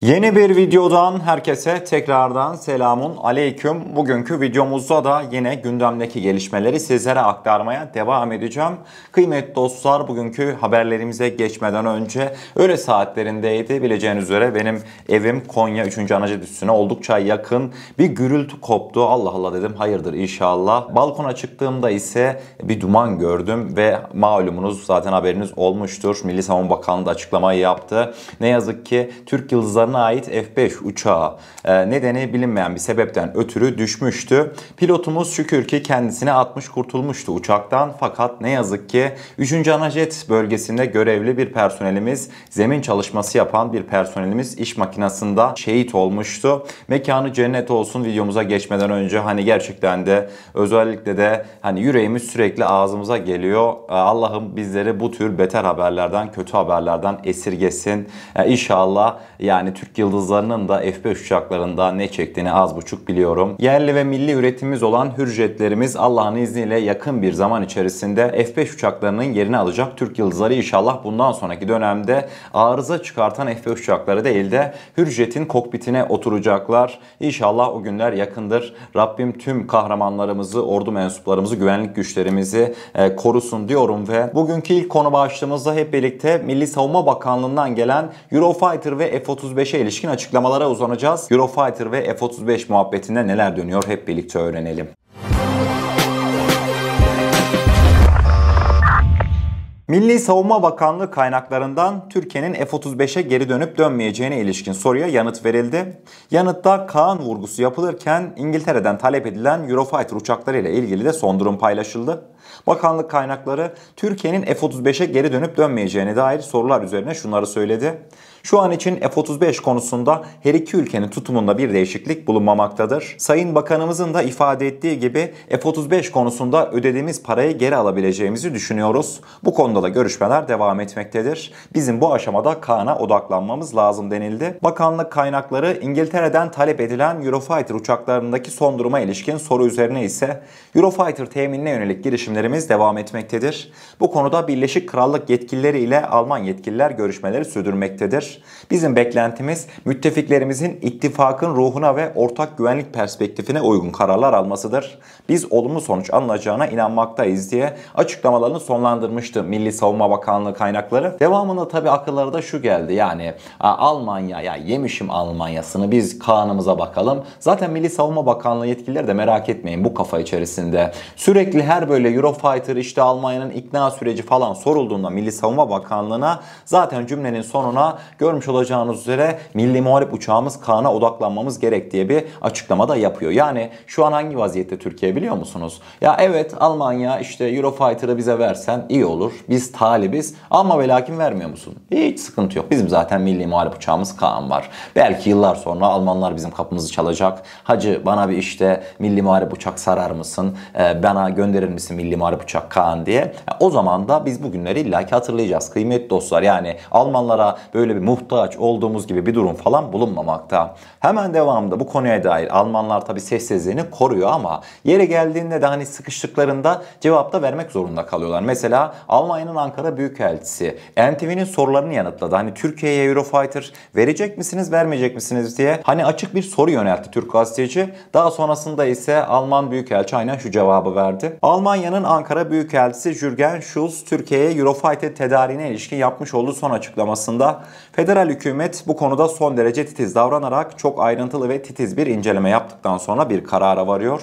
Yeni bir videodan herkese tekrardan selamun aleyküm. Bugünkü videomuzda da yine gündemdeki gelişmeleri sizlere aktarmaya devam edeceğim. Kıymetli dostlar, bugünkü haberlerimize geçmeden önce öğle saatlerindeydi. Bileceğiniz üzere benim evim Konya 3. Anacık üstüne oldukça yakın. Bir gürültü koptu. Allah Allah dedim, hayırdır inşallah. Balkona çıktığımda ise bir duman gördüm ve malumunuz, zaten haberiniz olmuştur. Milli Savunma Bakanlığı da açıklamayı yaptı. Ne yazık ki Türk yıldızlarına ait F-5 uçağı nedeni bilinmeyen bir sebepten ötürü düşmüştü. Pilotumuz şükür ki kendisine atmış kurtulmuştu uçaktan, fakat ne yazık ki 3. Anajet bölgesinde görevli bir personelimiz, zemin çalışması yapan bir personelimiz iş makinasında şehit olmuştu. Mekanı cennet olsun. Videomuza geçmeden önce gerçekten de özellikle de yüreğimiz sürekli ağzımıza geliyor. Allah'ım bizleri bu tür beter haberlerden, kötü haberlerden esirgesin. İnşallah Türk yıldızlarının da F-5 uçaklarında ne çektiğini az buçuk biliyorum. Yerli ve milli üretimimiz olan Hürjetlerimiz Allah'ın izniyle yakın bir zaman içerisinde F-5 uçaklarının yerini alacak. Türk yıldızları inşallah bundan sonraki dönemde arıza çıkartan F-5 uçakları değil de Hürjet'in kokpitine oturacaklar. İnşallah o günler yakındır. Rabbim tüm kahramanlarımızı, ordu mensuplarımızı, güvenlik güçlerimizi korusun diyorum ve bugünkü ilk konu başlığımızda hep birlikte Milli Savunma Bakanlığı'ndan gelen Eurofighter ve F-35'e ilişkin açıklamalara uzanacağız. Eurofighter ve F-35 muhabbetinde neler dönüyor hep birlikte öğrenelim. Milli Savunma Bakanlığı kaynaklarından Türkiye'nin F-35'e geri dönüp dönmeyeceğine ilişkin soruya yanıt verildi. Yanıtta Kaan vurgusu yapılırken İngiltere'den talep edilen Eurofighter uçakları ile ilgili de son durum paylaşıldı. Bakanlık kaynakları Türkiye'nin F-35'e geri dönüp dönmeyeceğine dair sorular üzerine şunları söyledi. Şu an için F-35 konusunda her iki ülkenin tutumunda bir değişiklik bulunmamaktadır. Sayın Bakanımızın da ifade ettiği gibi F-35 konusunda ödediğimiz parayı geri alabileceğimizi düşünüyoruz. Bu konuda da görüşmeler devam etmektedir. Bizim bu aşamada Kaan'a odaklanmamız lazım denildi. Bakanlık kaynakları İngiltere'den talep edilen Eurofighter uçaklarındaki son duruma ilişkin soru üzerine ise Eurofighter teminine yönelik girişimlerimiz devam etmektedir. Bu konuda Birleşik Krallık yetkilileri ile Alman yetkililer görüşmeleri sürdürmektedir. Bizim beklentimiz müttefiklerimizin ittifakın ruhuna ve ortak güvenlik perspektifine uygun kararlar almasıdır. Biz olumlu sonuç alınacağına inanmaktayız diye açıklamalarını sonlandırmıştı Milli Savunma Bakanlığı kaynakları. Devamında tabii akıllara da şu geldi, Almanya, yemişim Almanya'sını, biz Kaan'ımıza bakalım. Zaten Milli Savunma Bakanlığı yetkilileri de merak etmeyin bu kafa içerisinde. Sürekli her böyle Eurofighter Almanya'nın ikna süreci falan sorulduğunda Milli Savunma Bakanlığı'na zaten cümlenin sonuna görmüş olacağınız üzere milli muharip uçağımız Kaan'a odaklanmamız gerek diye bir açıklama da yapıyor. Şu an hangi vaziyette Türkiye biliyor musunuz? Evet, Almanya Eurofighter'ı bize versen iyi olur. Biz talibiz ama ve lakin vermiyor musun? Hiç sıkıntı yok. Bizim zaten milli muharip uçağımız Kaan var. Belki yıllar sonra Almanlar bizim kapımızı çalacak. Hacı bana bir milli muharip uçak sarar mısın? Bana gönderir misin milli muharip uçak Kaan diye. O zaman da biz bugünleri illaki hatırlayacağız. Kıymetli dostlar, Almanlara böyle bir muhtaç olduğumuz gibi bir durum falan bulunmamakta. Hemen devamında bu konuya dair Almanlar tabi sessizliğini koruyor ama yeri geldiğinde de sıkıştıklarında cevap da vermek zorunda kalıyorlar. Mesela Almanya'nın Ankara Büyükelçisi NTV'nin sorularını yanıtladı. Türkiye'ye Eurofighter verecek misiniz, vermeyecek misiniz diye açık bir soru yöneltti Türk gazeteci. Daha sonrasında ise Alman Büyükelçi aynen şu cevabı verdi. Almanya'nın Ankara Büyükelçisi Jürgen Schulz Türkiye'ye Eurofighter tedariğine ilişkin yapmış olduğu son açıklamasında federal hükümet bu konuda son derece titiz davranarak çok ayrıntılı ve titiz bir inceleme yaptıktan sonra bir karara varıyor.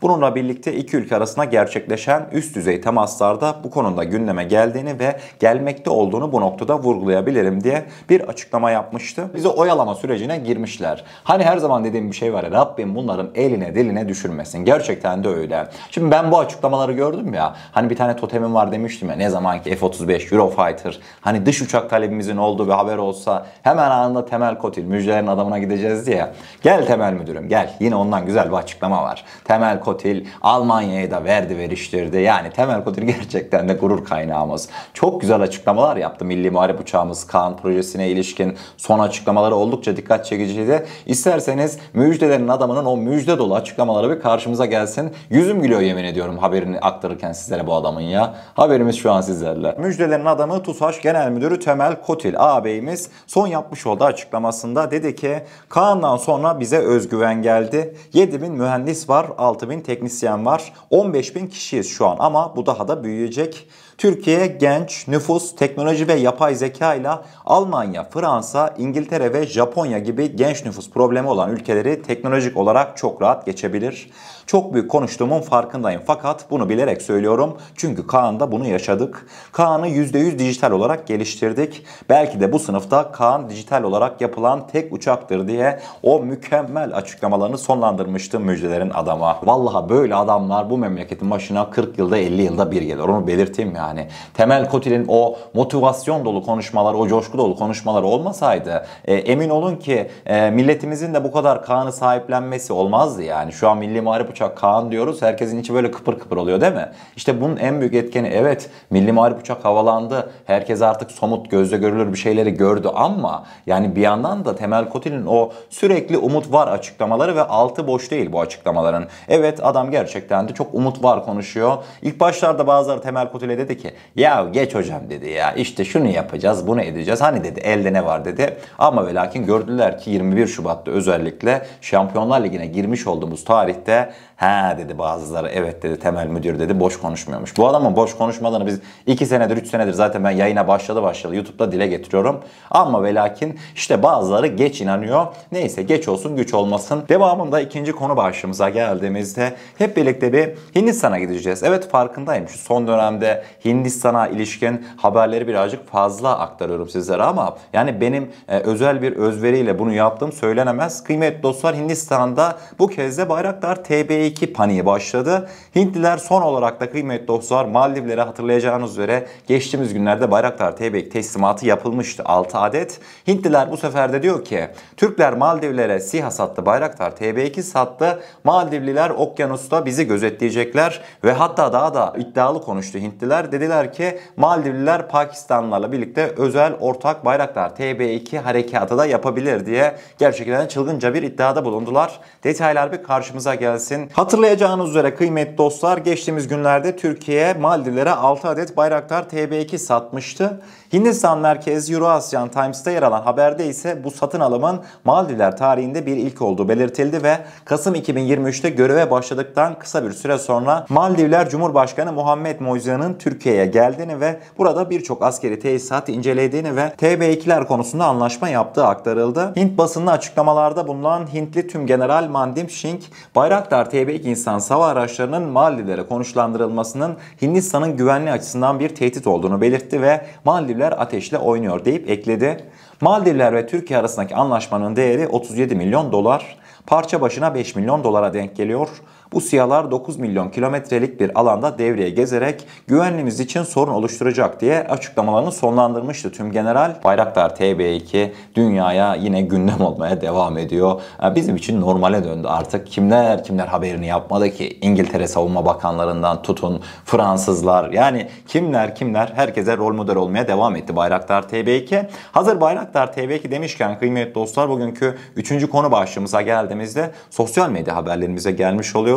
Bununla birlikte iki ülke arasında gerçekleşen üst düzey temaslarda bu konuda gündeme geldiğini ve gelmekte olduğunu bu noktada vurgulayabilirim diye bir açıklama yapmıştı. Bizi oyalama sürecine girmişler. Her zaman dediğim bir şey var Rabbim bunların eline diline düşürmesin. Gerçekten de öyle. Şimdi ben bu açıklamaları gördüm ya. Bir tane totemim var demiştim ya, ne zaman ki F-35, Eurofighter, dış uçak talebimizin olduğu bir haber olsa hemen anında Temel Kotil müjdelerin adamına gideceğiz diye. Gel Temel Müdürüm gel. Yine ondan güzel bir açıklama var. Temel Kotil Almanya'ya da verdi veriştirdi. Yani Temel Kotil gerçekten de gurur kaynağımız. Çok güzel açıklamalar yaptı Milli Muharip Uçağımız Kaan projesine ilişkin. Son açıklamaları oldukça dikkat çekiciydi. İsterseniz müjdelerin adamının o müjde dolu açıklamaları bir karşımıza gelsin. Yüzüm gülüyor yemin ediyorum haberini aktarırken sizlere bu adamın ya. Haberimiz şu an sizlerle. Müjdelerin adamı TUSAŞ Genel Müdürü Temel Kotil ağabeyimiz son yapmış olduğu açıklamasında dedi ki Kaan'dan sonra bize özgüven geldi. 7.000 mühendis var, 6.000 teknisyen var. 15.000 kişiyiz şu an ama bu daha da büyüyecek. Türkiye genç, nüfus, teknoloji ve yapay zeka ile Almanya, Fransa, İngiltere ve Japonya gibi genç nüfus problemi olan ülkeleri teknolojik olarak çok rahat geçebilir. Çok büyük konuştuğumun farkındayım fakat bunu bilerek söylüyorum çünkü Kaan'da bunu yaşadık. Kaan'ı %100 dijital olarak geliştirdik. Belki de bu sınıfta Kaan dijital olarak yapılan tek uçaktır diye o mükemmel açıklamalarını sonlandırmıştı müjdelerin adama. Vallahi böyle adamlar bu memleketin başına 40 yılda 50 yılda bir gelir. Onu belirteyim yani. Temel Kotil'in o motivasyon dolu konuşmaları, o coşku dolu konuşmaları olmasaydı emin olun ki milletimizin de bu kadar Kaan'ı sahiplenmesi olmazdı yani. Şu an Milli Muharip Uçak Kaan diyoruz. Herkesin içi böyle kıpır kıpır oluyor değil mi? İşte bunun en büyük etkeni evet Milli Muharip Uçak havalandı. Herkes artık somut gözle görülür bir şeyleri gördü ama yani bir yandan da Temel Kotil'in o sürekli umut var açıklamaları ve altı boş değil bu açıklamaların. Evet adam gerçekten de çok umut var konuşuyor. İlk başlarda bazıları Temel Kotil'e dedi ki ya geç hocam dedi ya işte şunu yapacağız bunu edeceğiz. Hani dedi elde ne var dedi. Ama ve lakin gördüler ki 21 Şubat'ta özellikle Şampiyonlar Ligi'ne girmiş olduğumuz tarihte he dedi bazıları evet dedi Temel Müdür dedi boş konuşmuyormuş. Bu adamın boş konuşmadığını biz 2 senedir 3 senedir zaten ben yayına başladı YouTube'da dile getiriyorum. Ama ve lakin işte bazıları geç inanıyor. Neyse geç olsun güç olmasın. Devamında ikinci konu başlığımıza geldiğimizde hep birlikte bir Hindistan'a gideceğiz. Evet farkındayım şu son dönemde Hindistan'a ilişkin haberleri birazcık fazla aktarıyorum sizlere ama yani benim özel bir özveriyle bunu yaptığım söylenemez. Kıymetli dostlar Hindistan'da bu kez de Bayraktar TB2 paniği başladı. Hintliler son olarak da kıymetli dostlar Maldivlere hatırlayacağınız üzere geçtiğimiz günlerde Bayraktar TB2 teslimatı yapılmıştı 6 adet. Hintliler bu sefer de diyor ki Türkler Maldivlere SİHA sattı Bayraktar TB2 sattı. Maldivliler okyanusta bizi gözetleyecekler ve hatta daha da iddialı konuştu Hintliler. Dediler ki Maldivliler Pakistanlılarla birlikte özel ortak Bayraktar TB2 harekatı da yapabilir diye gerçekten çılgınca bir iddiada bulundular. Detaylar bir karşımıza gelsin. Hatırlayacağınız üzere kıymetli dostlar geçtiğimiz günlerde Türkiye Maldivlere 6 adet Bayraktar TB2 satmıştı. Hindistan merkezli Euroasian Times'ta yer alan haberde ise bu satın alımın Maldivler tarihinde bir ilk olduğu belirtildi ve Kasım 2023'te göreve başladıktan kısa bir süre sonra Maldivler Cumhurbaşkanı Muhammed Moise'nin Türkiye'ye geldiğini ve burada birçok askeri tesisat incelediğini ve TB2'ler konusunda anlaşma yaptığı aktarıldı. Hint basınına açıklamalarda bulunan Hintli Tümgeneral Mandeep Singh, Bayraktar TB2 insan hava araçlarının Maldivlere konuşlandırılmasının Hindistan'ın güvenliği açısından bir tehdit olduğunu belirtti ve Maldivler ateşle oynuyor deyip ekledi. Maldivler ve Türkiye arasındaki anlaşmanın değeri 37 milyon dolar, parça başına 5 milyon dolara denk geliyor. Bu SİHA'lar 9 milyon kilometrelik bir alanda devreye gezerek güvenliğimiz için sorun oluşturacak diye açıklamalarını sonlandırmıştı Tümgeneral. Bayraktar TB2 dünyaya yine gündem olmaya devam ediyor. Bizim için normale döndü artık. Kimler haberini yapmadı ki? İngiltere Savunma Bakanlarından tutun Fransızlar yani kimler herkese rol model olmaya devam etti Bayraktar TB2. Hazır Bayraktar TB2 demişken kıymetli dostlar bugünkü 3. konu başlığımıza geldiğimizde sosyal medya haberlerimize gelmiş oluyoruz.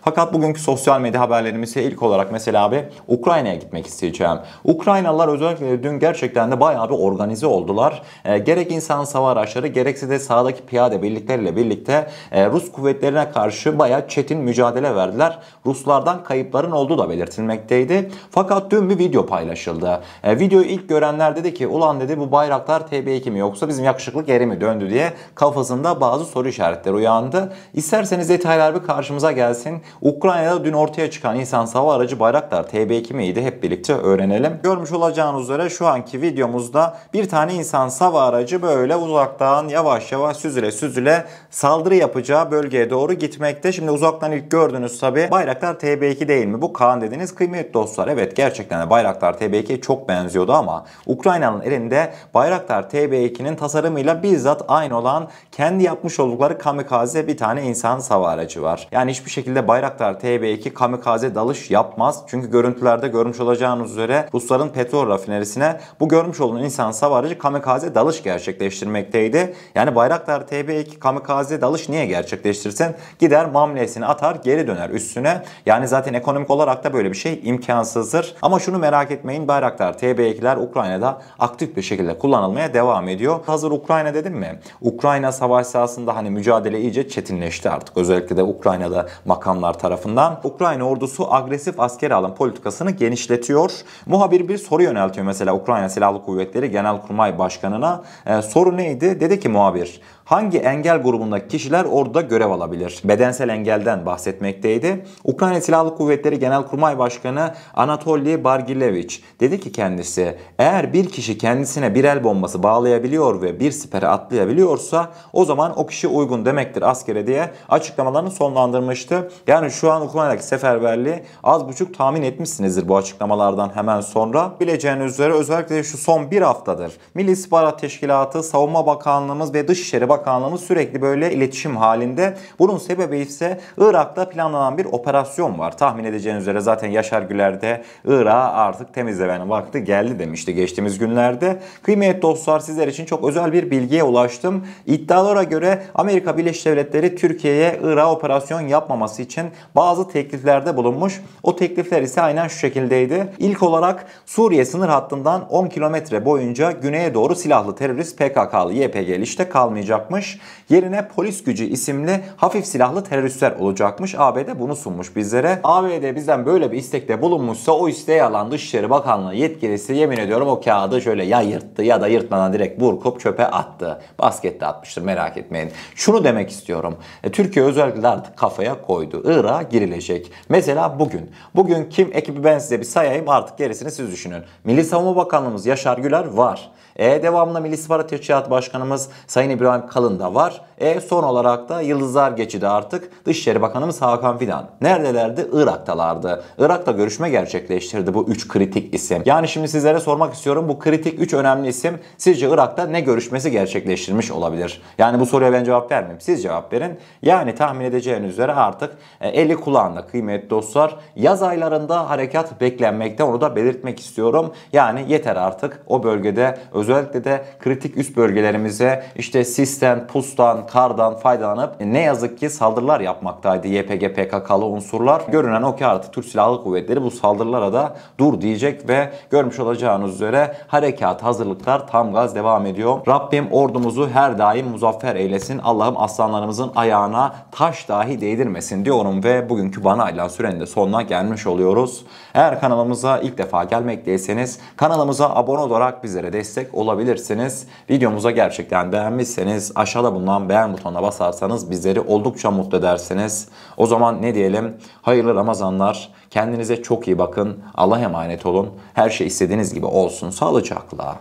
Fakat bugünkü sosyal medya haberlerimize ilk olarak mesela bir Ukrayna'ya gitmek isteyeceğim. Ukraynalılar özellikle dün gerçekten de bayağı bir organize oldular. Gerek insan hava araçları gerekse de sahadaki piyade birlikleriyle birlikte Rus kuvvetlerine karşı bayağı çetin mücadele verdiler. Ruslardan kayıpların olduğu da belirtilmekteydi. Fakat dün bir video paylaşıldı. Videoyu ilk görenler dedi ki ulan dedi bu Bayraktar TB2 mi yoksa bizim yakışıklı geri mi döndü diye kafasında bazı soru işaretleri uyandı. İsterseniz detaylar bir karşımıza gelsin. Ukrayna'da dün ortaya çıkan insansız hava aracı Bayraktar TB2 miydi? Hep birlikte öğrenelim. Görmüş olacağınız üzere şu anki videomuzda bir tane insansız hava aracı böyle uzaktan yavaş yavaş süzüle saldırı yapacağı bölgeye doğru gitmekte. Şimdi uzaktan ilk gördünüz tabi Bayraktar TB2 değil mi? Bu Kaan dediğiniz kıymetli dostlar. Evet gerçekten de Bayraktar TB2'ye çok benziyordu ama Ukrayna'nın elinde Bayraktar TB2'nin tasarımıyla bizzat aynı olan kendi yapmış oldukları kamikaze bir tane insansız hava aracı var. Yani hiçbir hiçbir şekilde Bayraktar TB2 kamikaze dalış yapmaz. Çünkü görüntülerde görmüş olacağınız üzere Rusların petrol rafinerisine bu görmüş olduğunuz insan savarıcı kamikaze dalış gerçekleştirmekteydi. Yani Bayraktar TB2 kamikaze dalış niye gerçekleştirsin? Gider mamlesini atar, geri döner üstüne. Yani zaten ekonomik olarak da böyle bir şey imkansızdır. Ama şunu merak etmeyin, Bayraktar TB2'ler Ukrayna'da aktif bir şekilde kullanılmaya devam ediyor. Hazır Ukrayna dedim mi? Ukrayna savaş sahasında hani mücadele iyice çetinleşti artık. Özellikle de Ukrayna'da makamlar tarafından. Ukrayna ordusu agresif askeri alım politikasını genişletiyor. Muhabir bir soru yöneltiyor mesela Ukrayna Silahlı Kuvvetleri Genelkurmay Başkanı'na. Soru neydi? Dedi ki muhabir, hangi engel grubundaki kişiler orada görev alabilir? Bedensel engelden bahsetmekteydi. Ukrayna Silahlı Kuvvetleri Genelkurmay Başkanı Anatoly Bargilevich dedi ki kendisi, eğer bir kişi kendisine bir el bombası bağlayabiliyor ve bir sipere atlayabiliyorsa o zaman o kişi uygun demektir askere diye açıklamalarını sonlandırmıştı. Yani şu an Ukrayna'daki seferberliği az buçuk tahmin etmişsinizdir bu açıklamalardan hemen sonra. Bileceğiniz üzere özellikle şu son bir haftadır Milli İstihbarat Teşkilatı, Savunma Bakanlığımız ve Dışişleri Bakanlığımız sürekli böyle iletişim halinde. Bunun sebebi ise Irak'ta planlanan bir operasyon var. Tahmin edeceğiniz üzere zaten Yaşar Güler de Irak'ı artık temizlemenin vakti geldi demişti geçtiğimiz günlerde. Kıymetli dostlar, sizler için çok özel bir bilgiye ulaştım. İddialara göre Amerika Birleşik Devletleri Türkiye'ye Irak'a operasyon yapmaması için bazı tekliflerde bulunmuş. O teklifler ise aynen şu şekildeydi. İlk olarak Suriye sınır hattından 10 kilometre boyunca güneye doğru silahlı terörist PKK'lı YPG işte kalmayacakmış. Yerine polis gücü isimli hafif silahlı teröristler olacakmış. ABD bunu sunmuş bizlere. ABD bizden böyle bir istekte bulunmuşsa o isteği alan Dışişleri Bakanlığı yetkilisi yemin ediyorum o kağıdı şöyle ya yırttı ya da yırtmadan direkt burkup çöpe attı. Baskette atmıştır, merak etmeyin. Şunu demek istiyorum. Türkiye özellikle artık kafaya koydu. Irak'a girilecek. Mesela bugün kim ekibi ben size bir sayayım, artık gerisini siz düşünün. Milli Savunma Bakanlığımız Yaşar Güler var. Devamında Milli İstihbarat Teşkilatı Başkanımız Sayın İbrahim Kalın da var. Son olarak da Yıldızlar geçidi artık Dışişleri Bakanımız Hakan Fidan. Neredelerdi? Irak'talardı. Irak'ta görüşme gerçekleştirdi bu 3 kritik isim. Yani şimdi sizlere sormak istiyorum, bu kritik 3 önemli isim sizce Irak'ta ne görüşmesi gerçekleştirmiş olabilir? Yani bu soruya ben cevap vermeyeyim. Siz cevap verin. Yani tahmin edeceğiniz üzere artık eli kulağında kıymetli dostlar. Yaz aylarında harekat beklenmekte, onu da belirtmek istiyorum. Yani yeter artık o bölgede, özellikle de kritik üst bölgelerimize işte sisten, pustan, kardan faydalanıp ne yazık ki saldırılar yapmaktaydı YPG PKK'lı unsurlar. Görünen o ki artık Türk Silahlı Kuvvetleri bu saldırılara da dur diyecek ve görmüş olacağınız üzere harekat hazırlıklar tam gaz devam ediyor. Rabbim ordumuzu her daim muzaffer eylesin. Allah'ım aslanlarımızın ayağına taş dahi değdirmesin diyorum ve bugünkü bana ayrılan sürenin de sonuna gelmiş oluyoruz. Eğer kanalımıza ilk defa gelmekteyseniz kanalımıza abone olarak bizlere destek olabilirsiniz. Videomuza gerçekten beğenmişseniz aşağıda bulunan beğen butonuna basarsanız bizleri oldukça mutlu edersiniz. O zaman ne diyelim? Hayırlı Ramazanlar. Kendinize çok iyi bakın. Allah'a emanet olun. Her şey istediğiniz gibi olsun. Sağlıcakla.